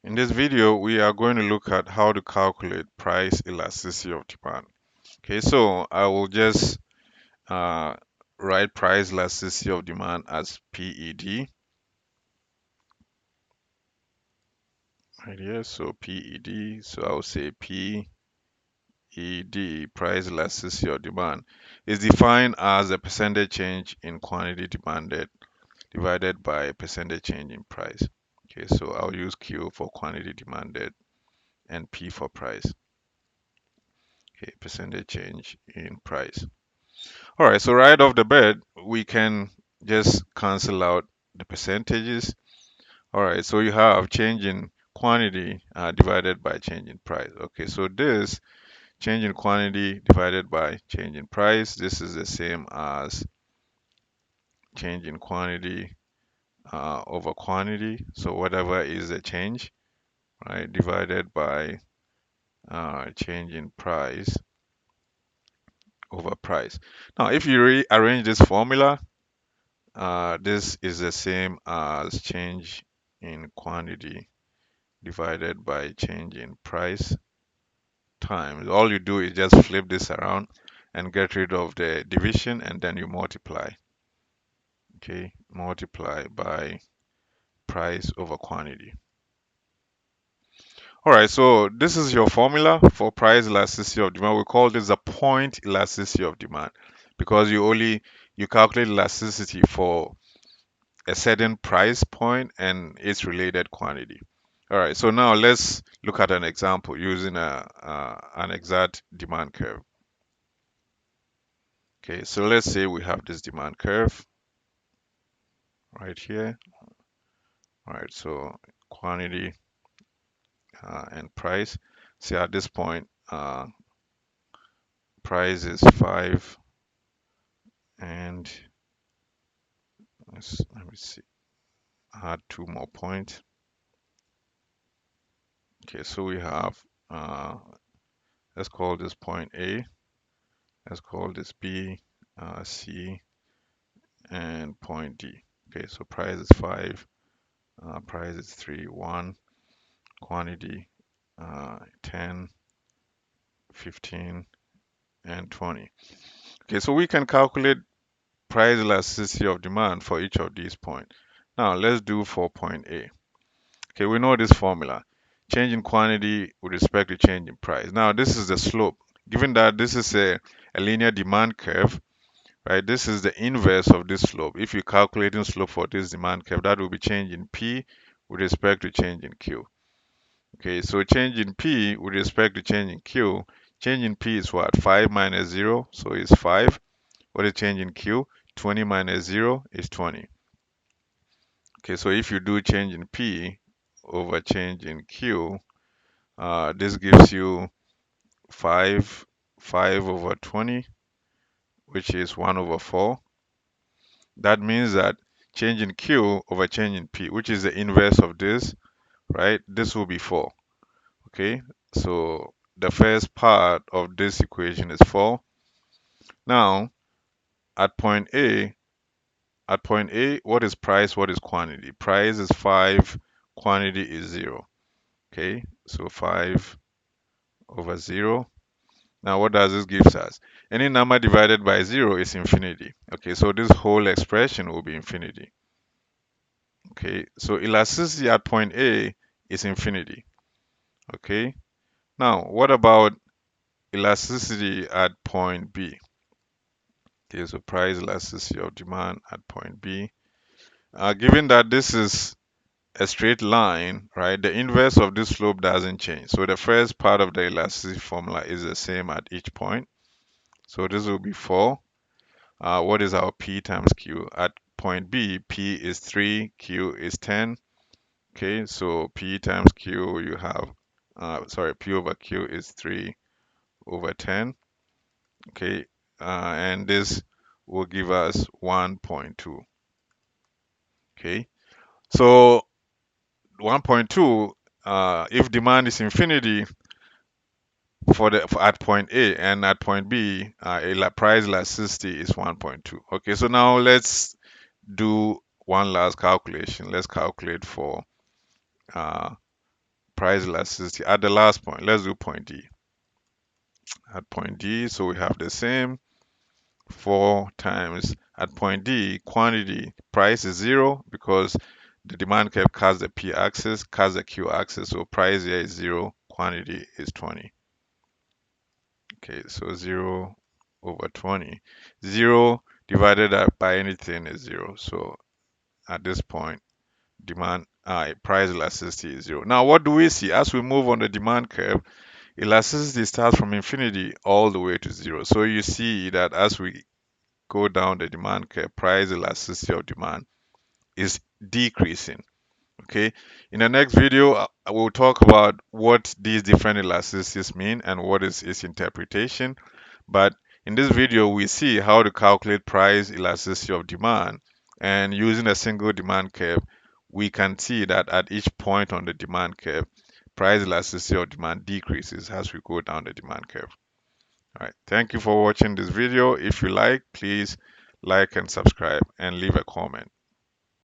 In this video, we are going to look at how to calculate price elasticity of demand. Okay, so I will just uh, write price elasticity of demand as PED right here. So PED, so I will say PED, price elasticity of demand, is defined as a percentage change in quantity demanded divided by percentage change in price. Okay, so I'll use Q for quantity demanded and P for price. Okay, percentage change in price. All right, so right off the bat, we can just cancel out the percentages. All right, so you have change in quantity divided by change in price. Okay, so this change in quantity divided by change in price, this is the same as change in quantity over quantity. So whatever is the change, right, divided by change in price over price. Now, if you rearrange this formula, this is the same as change in quantity divided by change in price times. All you do is just flip this around and get rid of the division, and then you multiply. Okay, multiply by price over quantity. All right, so this is your formula for price elasticity of demand. We call this a point elasticity of demand because you calculate elasticity for a certain price point and its related quantity. All right, so now let's look at an example using an exact demand curve. Okay, so let's say we have this demand curve right here. All right, so quantity and price. See at this point, price is 5 and let me see, add 2 more points. Okay, so we have, uh, let's call this point A, let's call this B, C, and point D. Okay, so price is 5, price is 3, 1, quantity 10, 15, and 20. Okay, so we can calculate price elasticity of demand for each of these points. Now let's do for point A. Okay, we know this formula. Change in quantity with respect to change in price. Now this is the slope. Given that this is a linear demand curve, right? This is the inverse of this slope. If you're calculating slope for this demand curve, that will be change in P with respect to change in Q. Okay, so change in P with respect to change in Q, change in P is what? 5 minus 0, so it's 5. What is change in Q? 20 minus 0 is 20. Okay, so if you do change in P over change in Q, this gives you 5, 5 over 20, which is 1 over 4. That means that change in Q over change in P, which is the inverse of this, right? This will be 4. Okay, so the first part of this equation is 4. Now, at point A, what is price? What is quantity? Price is 5, quantity is 0. Okay, so 5 over 0. Now, what does this give us? Any number divided by 0 is infinity. Okay, so this whole expression will be infinity. Okay, so elasticity at point A is infinity. Okay, now what about elasticity at point B? Okay, so price elasticity of demand at point B. Given that this is a straight line, right, the inverse of this slope doesn't change. So the first part of the elasticity formula is the same at each point. So this will be 4. What is our P times Q? At point B, P is 3, Q is 10. Okay, so P times Q, you have, P over Q is 3 over 10. Okay, and this will give us 1.2. Okay, so 1.2, if demand is infinity at point A and at point B, price elasticity is 1.2. Okay, so now let's do one last calculation. Let's calculate for uh, price elasticity at the last point. Let's do point D. At point D, so we have the same 4 times at point D, quantity price is 0 because the demand curve cuts the p-axis, cuts the q-axis, so price here is 0, quantity is 20. Okay, so 0 over 20. 0 divided by anything is 0. So at this point, price elasticity is 0. Now, what do we see? As we move on the demand curve, elasticity starts from infinity all the way to 0. So you see that as we go down the demand curve, price elasticity of demand is decreasing. Okay, in the next video, I will talk about what these different elasticities mean and what is its interpretation. But in this video, we see how to calculate price elasticity of demand. And using a single demand curve, we can see that at each point on the demand curve, price elasticity of demand decreases as we go down the demand curve. All right, thank you for watching this video. If you like, please like and subscribe and leave a comment.